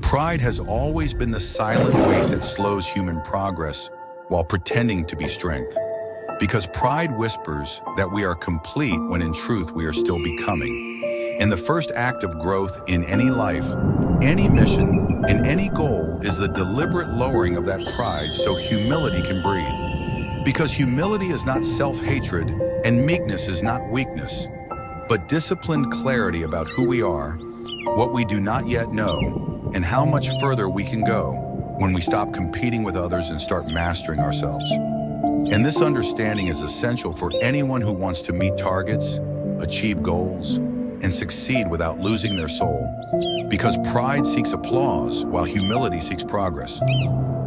Pride has always been the silent weight that slows human progress while pretending to be strength. Because pride whispers that we are complete when in truth we are still becoming. And the first act of growth in any life, any mission, and any goal is the deliberate lowering of that pride so humility can breathe. Because humility is not self-hatred and meekness is not weakness, but disciplined clarity about who we are, what we do not yet know, and how much further we can go when we stop competing with others and start mastering ourselves. And this understanding is essential for anyone who wants to meet targets, achieve goals, and succeed without losing their soul. Because pride seeks applause while humility seeks progress.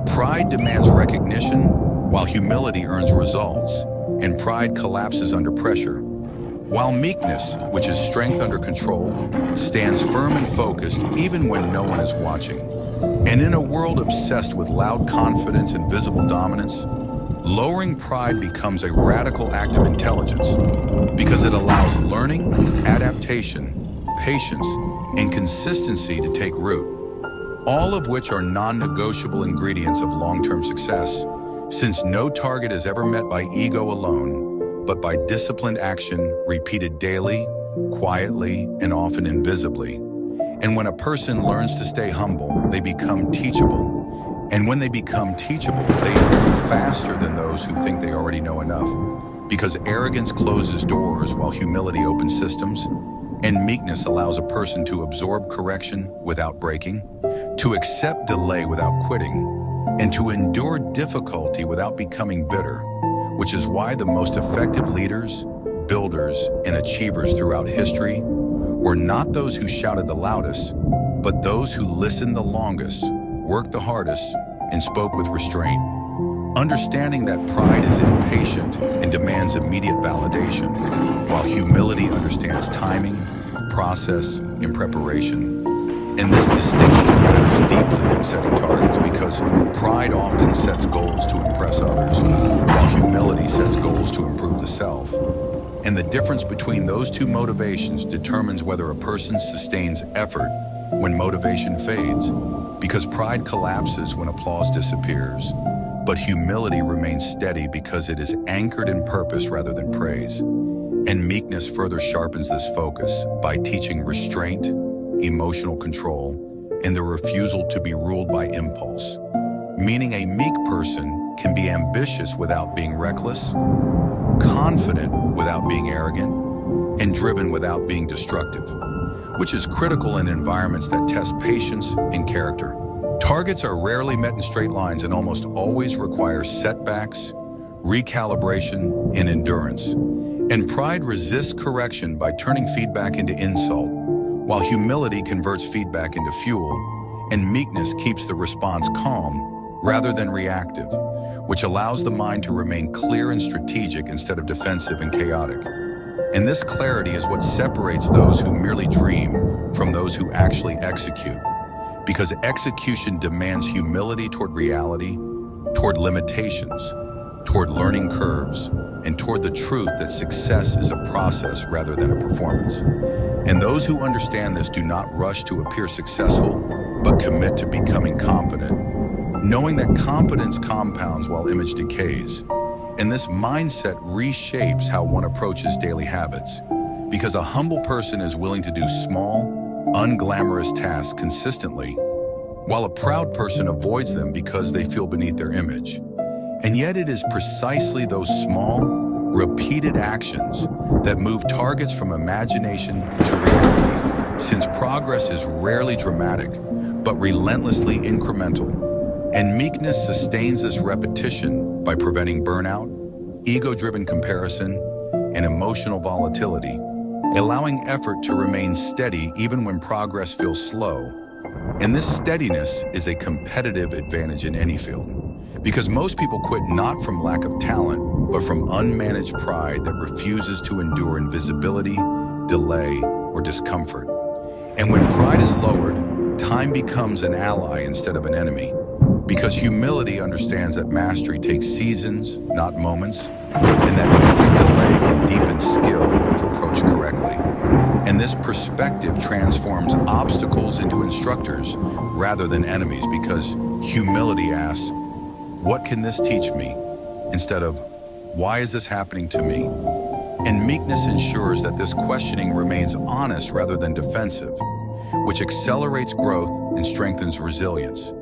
Pride demands recognition while humility earns results, and pride collapses under pressure. While meekness, which is strength under control, stands firm and focused even when no one is watching. And in a world obsessed with loud confidence and visible dominance, lowering pride becomes a radical act of intelligence because it allows learning, adaptation, patience, and consistency to take root, all of which are non-negotiable ingredients of long-term success, since no target is ever met by ego alone, but by disciplined action repeated daily, quietly, and often invisibly. And when a person learns to stay humble, they become teachable. And when they become teachable, they improve faster than those who think they already know enough. Because arrogance closes doors while humility opens systems, and meekness allows a person to absorb correction without breaking, to accept delay without quitting, and to endure difficulty without becoming bitter, which is why the most effective leaders, builders, and achievers throughout history were not those who shouted the loudest, but those who listened the longest, worked the hardest, and spoke with restraint. Understanding that pride is impatient and demands immediate validation, while humility understands timing, process, and preparation. And this distinction matters deeply when setting targets because pride often sets goals to impress others, while humility sets goals to improve the self. And the difference between those two motivations determines whether a person sustains effort when motivation fades, because pride collapses when applause disappears, but humility remains steady because it is anchored in purpose rather than praise. And meekness further sharpens this focus by teaching restraint, emotional control, and the refusal to be ruled by impulse. Meaning a meek person can be ambitious without being reckless, confident without being arrogant, and driven without being destructive, which is critical in environments that test patience and character. Targets are rarely met in straight lines and almost always require setbacks, recalibration, and endurance. And pride resists correction by turning feedback into insult, while humility converts feedback into fuel, and meekness keeps the response calm rather than reactive, which allows the mind to remain clear and strategic instead of defensive and chaotic. And this clarity is what separates those who merely dream from those who actually execute, because execution demands humility toward reality, toward limitations, toward learning curves, and toward the truth that success is a process rather than a performance. And those who understand this do not rush to appear successful, but commit to becoming competent, knowing that competence compounds while image decays. And this mindset reshapes how one approaches daily habits, because a humble person is willing to do small, unglamorous tasks consistently, while a proud person avoids them because they feel beneath their image. And yet it is precisely those small, repeated actions that move targets from imagination to reality, since progress is rarely dramatic, but relentlessly incremental. And meekness sustains this repetition by preventing burnout, ego-driven comparison, and emotional volatility, allowing effort to remain steady even when progress feels slow. And this steadiness is a competitive advantage in any field, because most people quit not from lack of talent, but from unmanaged pride that refuses to endure invisibility, delay, or discomfort. And when pride is lowered, time becomes an ally instead of an enemy, because humility understands that mastery takes seasons, not moments, and that every delay can deepen skill if approached correctly. And this perspective transforms obstacles into instructors rather than enemies, because humility asks, "What can this teach me?" instead of, "Why is this happening to me?" And meekness ensures that this questioning remains honest rather than defensive, which accelerates growth and strengthens resilience.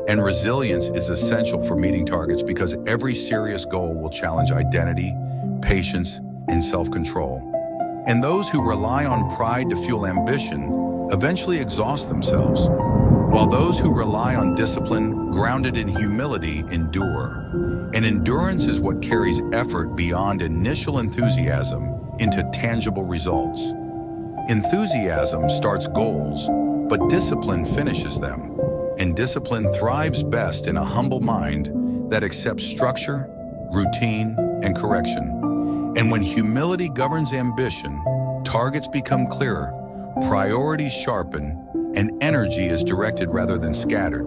And resilience is essential for meeting targets, because every serious goal will challenge identity, patience, and self-control. And those who rely on pride to fuel ambition eventually exhaust themselves, while those who rely on discipline, grounded in humility, endure. And endurance is what carries effort beyond initial enthusiasm into tangible results. Enthusiasm starts goals, but discipline finishes them. And discipline thrives best in a humble mind that accepts structure, routine, and correction. And when humility governs ambition, targets become clearer, priorities sharpen, and energy is directed rather than scattered.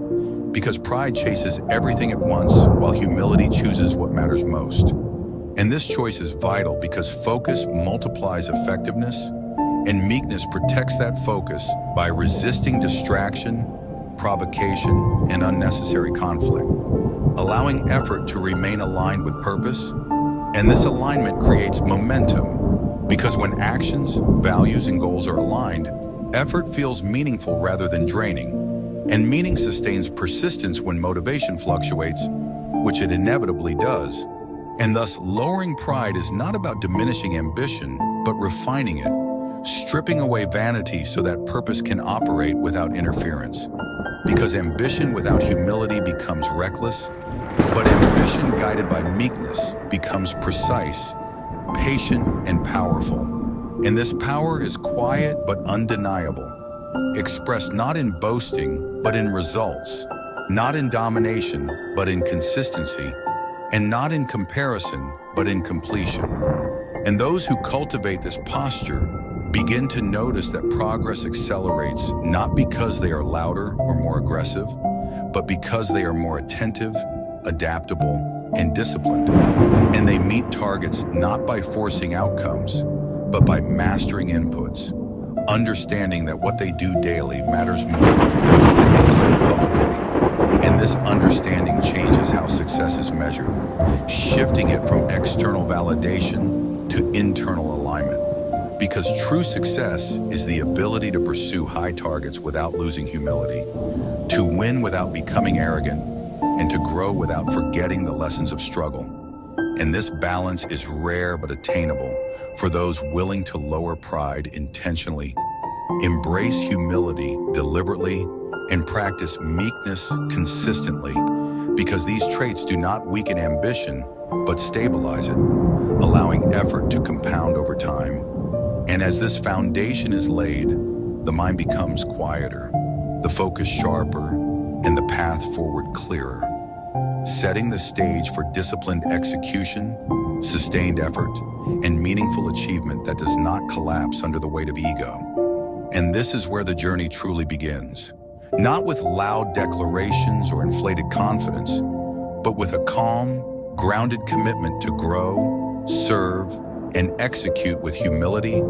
Because pride chases everything at once, while humility chooses what matters most. And this choice is vital, because focus multiplies effectiveness, and meekness protects that focus by resisting distraction, provocation, and unnecessary conflict, allowing effort to remain aligned with purpose. And this alignment creates momentum, because when actions, values, and goals are aligned, effort feels meaningful rather than draining. And meaning sustains persistence when motivation fluctuates, which it inevitably does. And thus, lowering pride is not about diminishing ambition, but refining it, stripping away vanity so that purpose can operate without interference. Because ambition without humility becomes reckless, but ambition guided by meekness becomes precise, patient, and powerful. And this power is quiet but undeniable, expressed not in boasting, but in results, not in domination, but in consistency, and not in comparison, but in completion. And those who cultivate this posture begin to notice that progress accelerates, not because they are louder or more aggressive, but because they are more attentive, adaptable, and disciplined. And they meet targets not by forcing outcomes, but by mastering inputs, understanding that what they do daily matters more than what they declare publicly. And this understanding changes how success is measured, shifting it from external validation to internal alignment. Because true success is the ability to pursue high targets without losing humility, to win without becoming arrogant, and to grow without forgetting the lessons of struggle. And this balance is rare but attainable for those willing to lower pride intentionally, embrace humility deliberately, and practice meekness consistently, because these traits do not weaken ambition, but stabilize it, allowing effort to compound over time. And as this foundation is laid, the mind becomes quieter, the focus sharper, and the path forward clearer, setting the stage for disciplined execution, sustained effort, and meaningful achievement that does not collapse under the weight of ego. And this is where the journey truly begins, not with loud declarations or inflated confidence, but with a calm, grounded commitment to grow, serve, and execute with humility,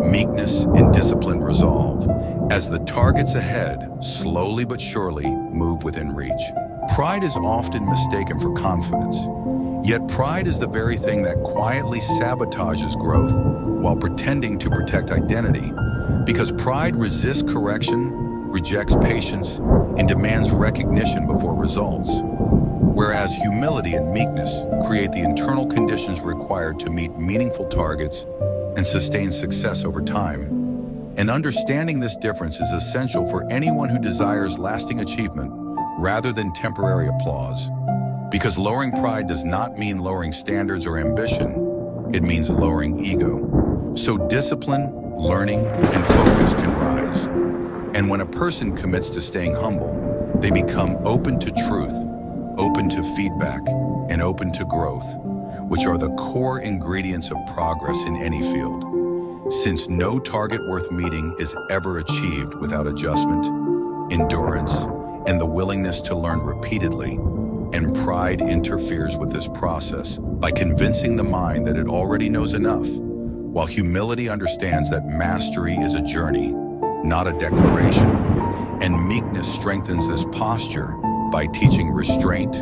meekness, and disciplined resolve, as the targets ahead, slowly but surely, move within reach. Pride is often mistaken for confidence, yet pride is the very thing that quietly sabotages growth while pretending to protect identity, because pride resists correction, rejects patience, and demands recognition before results. Whereas humility and meekness create the internal conditions required to meet meaningful targets and sustain success over time. And understanding this difference is essential for anyone who desires lasting achievement rather than temporary applause. Because lowering pride does not mean lowering standards or ambition, it means lowering ego. So discipline, learning, and focus can rise. And when a person commits to staying humble, they become open to truth, open to feedback, and open to growth, which are the core ingredients of progress in any field. Since no target worth meeting is ever achieved without adjustment, endurance, and the willingness to learn repeatedly, and pride interferes with this process, by convincing the mind that it already knows enough, while humility understands that mastery is a journey, not a declaration. And meekness strengthens this posture by teaching restraint,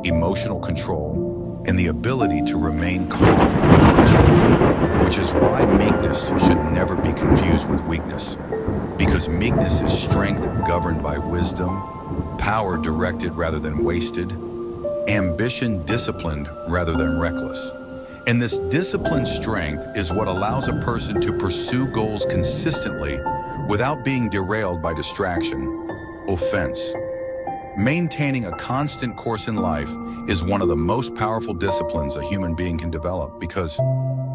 emotional control, and the ability to remain calm under pressure, which is why meekness should never be confused with weakness, because meekness is strength governed by wisdom, power directed rather than wasted, ambition disciplined rather than reckless. And this disciplined strength is what allows a person to pursue goals consistently without being derailed by distraction, offense. Maintaining a constant course in life is one of the most powerful disciplines a human being can develop, because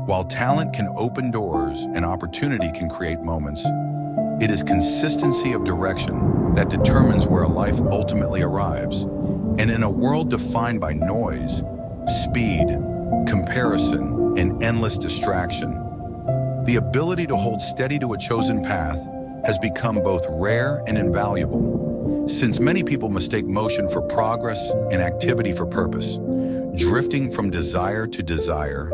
while talent can open doors and opportunity can create moments, it is consistency of direction that determines where a life ultimately arrives. And in a world defined by noise, speed, comparison, and endless distraction, the ability to hold steady to a chosen path has become both rare and invaluable, since many people mistake motion for progress and activity for purpose, drifting from desire to desire,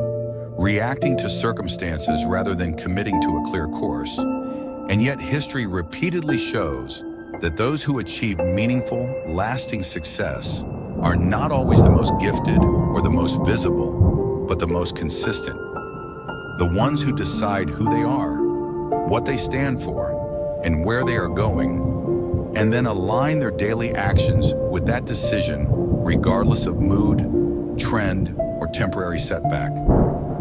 reacting to circumstances rather than committing to a clear course. And yet history repeatedly shows that those who achieve meaningful, lasting success are not always the most gifted or the most visible, but the most consistent. The ones who decide who they are, what they stand for, and where they are going, and then align their daily actions with that decision regardless of mood, trend, or temporary setback.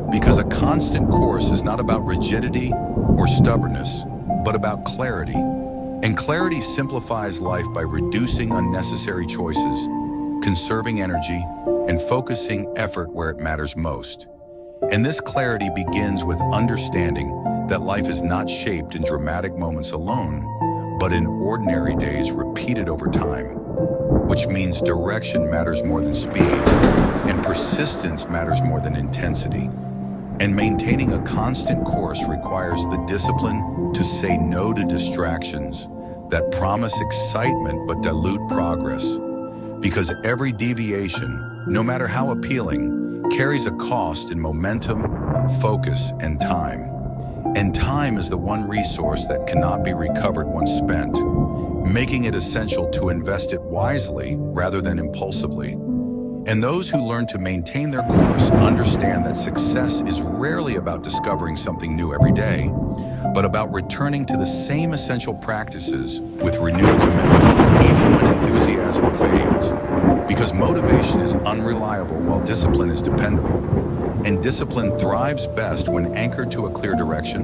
Because a constant course is not about rigidity or stubbornness, but about clarity. And clarity simplifies life by reducing unnecessary choices, conserving energy, and focusing effort where it matters most. And this clarity begins with understanding that life is not shaped in dramatic moments alone, but in ordinary days repeated over time, which means direction matters more than speed, and persistence matters more than intensity. And maintaining a constant course requires the discipline to say no to distractions that promise excitement but dilute progress. Because every deviation, no matter how appealing, carries a cost in momentum, focus, and time. And time is the one resource that cannot be recovered once spent, making it essential to invest it wisely rather than impulsively. And those who learn to maintain their course understand that success is rarely about discovering something new every day, but about returning to the same essential practices with renewed commitment, even when enthusiasm fades. Because motivation is unreliable while discipline is dependable. And discipline thrives best when anchored to a clear direction,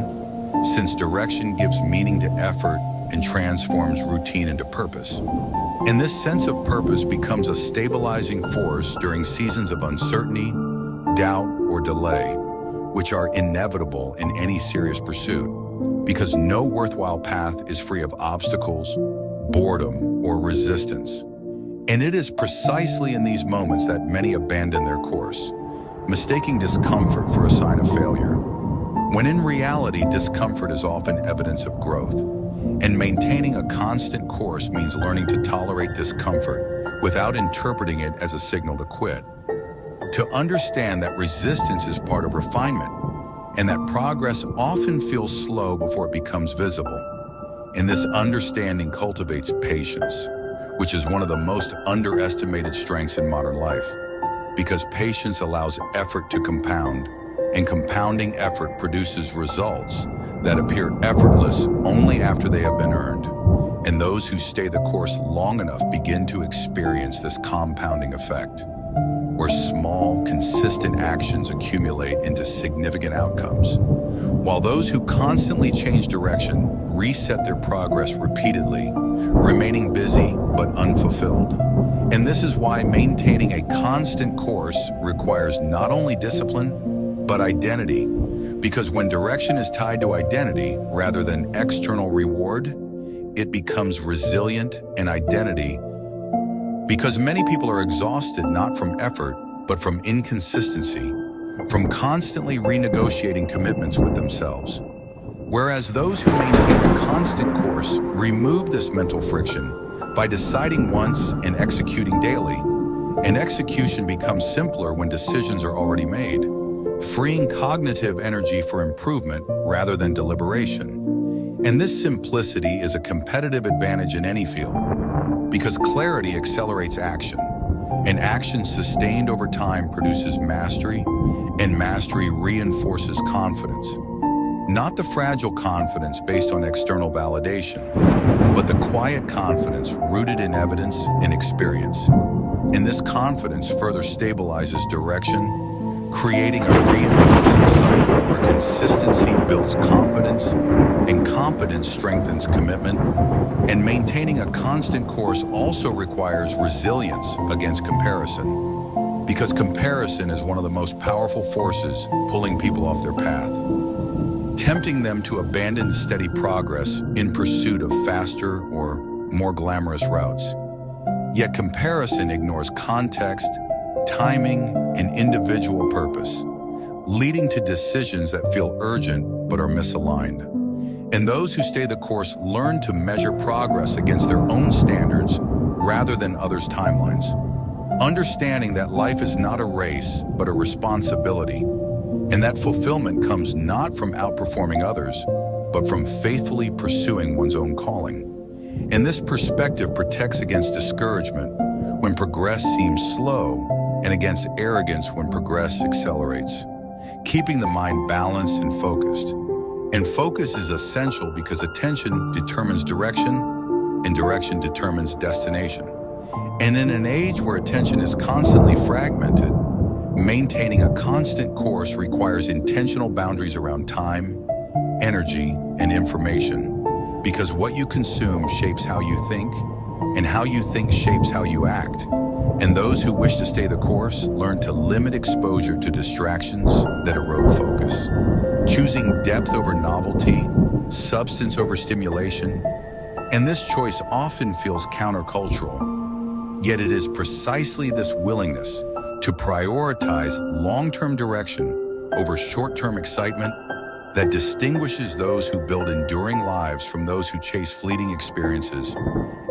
since direction gives meaning to effort and transforms routine into purpose. And this sense of purpose becomes a stabilizing force during seasons of uncertainty, doubt, or delay, which are inevitable in any serious pursuit, because no worthwhile path is free of obstacles, boredom, or resistance. And it is precisely in these moments that many abandon their course, mistaking discomfort for a sign of failure, when in reality, discomfort is often evidence of growth. And maintaining a constant course means learning to tolerate discomfort without interpreting it as a signal to quit. To understand that resistance is part of refinement, and that progress often feels slow before it becomes visible. And this understanding cultivates patience, which is one of the most underestimated strengths in modern life, because patience allows effort to compound, and compounding effort produces results that appear effortless only after they have been earned. And those who stay the course long enough begin to experience this compounding effect, where small, consistent actions accumulate into significant outcomes, while those who constantly change direction reset their progress repeatedly, remaining busy but unfulfilled. And this is why maintaining a constant course requires not only discipline, but identity, because when direction is tied to identity rather than external reward, it becomes resilient. And identity, because many people are exhausted not from effort, but from inconsistency, from constantly renegotiating commitments with themselves. Whereas those who maintain a constant course remove this mental friction by deciding once and executing daily. and execution becomes simpler when decisions are already made, freeing cognitive energy for improvement rather than deliberation. And this simplicity is a competitive advantage in any field, because clarity accelerates action, and action sustained over time produces mastery, and mastery reinforces confidence. Not the fragile confidence based on external validation, but the quiet confidence rooted in evidence and experience. And this confidence further stabilizes direction, creating a reinforcing cycle where consistency builds competence, and competence strengthens commitment, and maintaining a constant course also requires resilience against comparison, because comparison is one of the most powerful forces pulling people off their path, tempting them to abandon steady progress in pursuit of faster or more glamorous routes. Yet comparison ignores context, timing, and individual purpose, leading to decisions that feel urgent but are misaligned. And those who stay the course learn to measure progress against their own standards rather than others' timelines, understanding that life is not a race but a responsibility, and that fulfillment comes not from outperforming others, but from faithfully pursuing one's own calling. And this perspective protects against discouragement when progress seems slow, and against arrogance when progress accelerates, keeping the mind balanced and focused. And focus is essential because attention determines direction, and direction determines destination. And in an age where attention is constantly fragmented, maintaining a constant course requires intentional boundaries around time, energy, and information, because what you consume shapes how you think, and how you think shapes how you act. And those who wish to stay the course learn to limit exposure to distractions that erode focus, choosing depth over novelty, substance over stimulation. And this choice often feels countercultural, yet it is precisely this willingness to prioritize long-term direction over short-term excitement that distinguishes those who build enduring lives from those who chase fleeting experiences.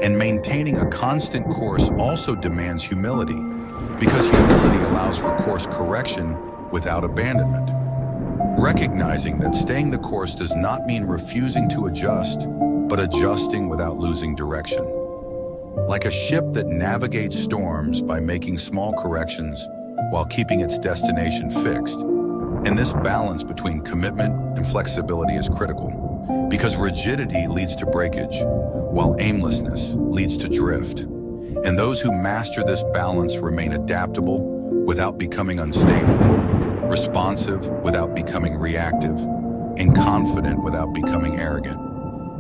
And maintaining a constant course also demands humility, because humility allows for course correction without abandonment. Recognizing that staying the course does not mean refusing to adjust, but adjusting without losing direction. Like a ship that navigates storms by making small corrections while keeping its destination fixed. And this balance between commitment and flexibility is critical, because rigidity leads to breakage, while aimlessness leads to drift. And those who master this balance remain adaptable without becoming unstable, responsive without becoming reactive, and confident without becoming arrogant.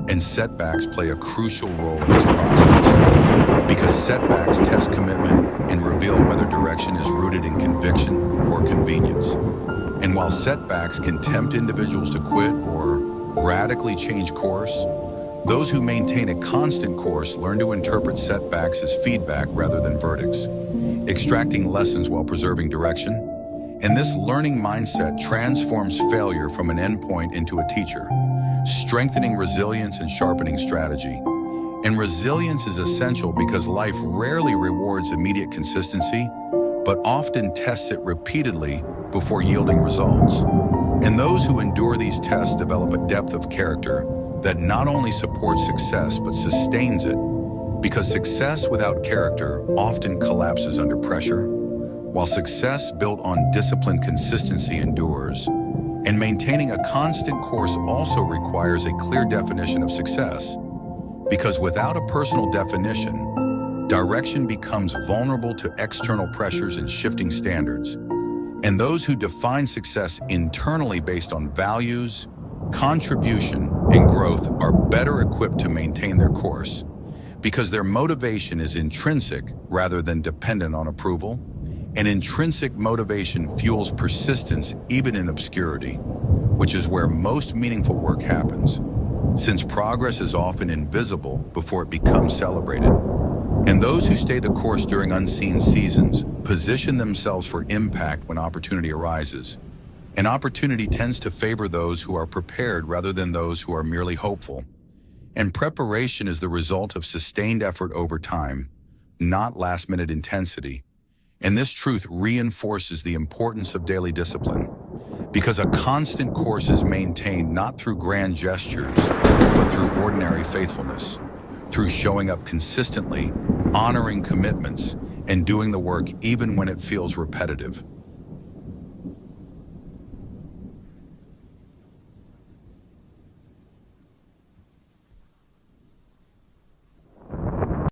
And setbacks play a crucial role in this process, because setbacks test commitment and reveal whether direction is rooted in conviction or convenience. And while setbacks can tempt individuals to quit or radically change course, those who maintain a constant course learn to interpret setbacks as feedback rather than verdicts, extracting lessons while preserving direction. And this learning mindset transforms failure from an endpoint into a teacher, strengthening resilience and sharpening strategy. And resilience is essential because life rarely rewards immediate consistency, but often tests it repeatedly before yielding results. And those who endure these tests develop a depth of character that not only supports success, but sustains it, because success without character often collapses under pressure, while success built on disciplined consistency endures. And maintaining a constant course also requires a clear definition of success, because without a personal definition, direction becomes vulnerable to external pressures and shifting standards. And those who define success internally based on values, contribution, and growth are better equipped to maintain their course, because their motivation is intrinsic rather than dependent on approval. And intrinsic motivation fuels persistence even in obscurity, which is where most meaningful work happens, since progress is often invisible before it becomes celebrated. And those who stay the course during unseen seasons position themselves for impact when opportunity arises. And opportunity tends to favor those who are prepared rather than those who are merely hopeful. And preparation is the result of sustained effort over time, not last-minute intensity. And this truth reinforces the importance of daily discipline, because a constant course is maintained not through grand gestures, but through ordinary faithfulness, through showing up consistently, honoring commitments, and doing the work even when it feels repetitive.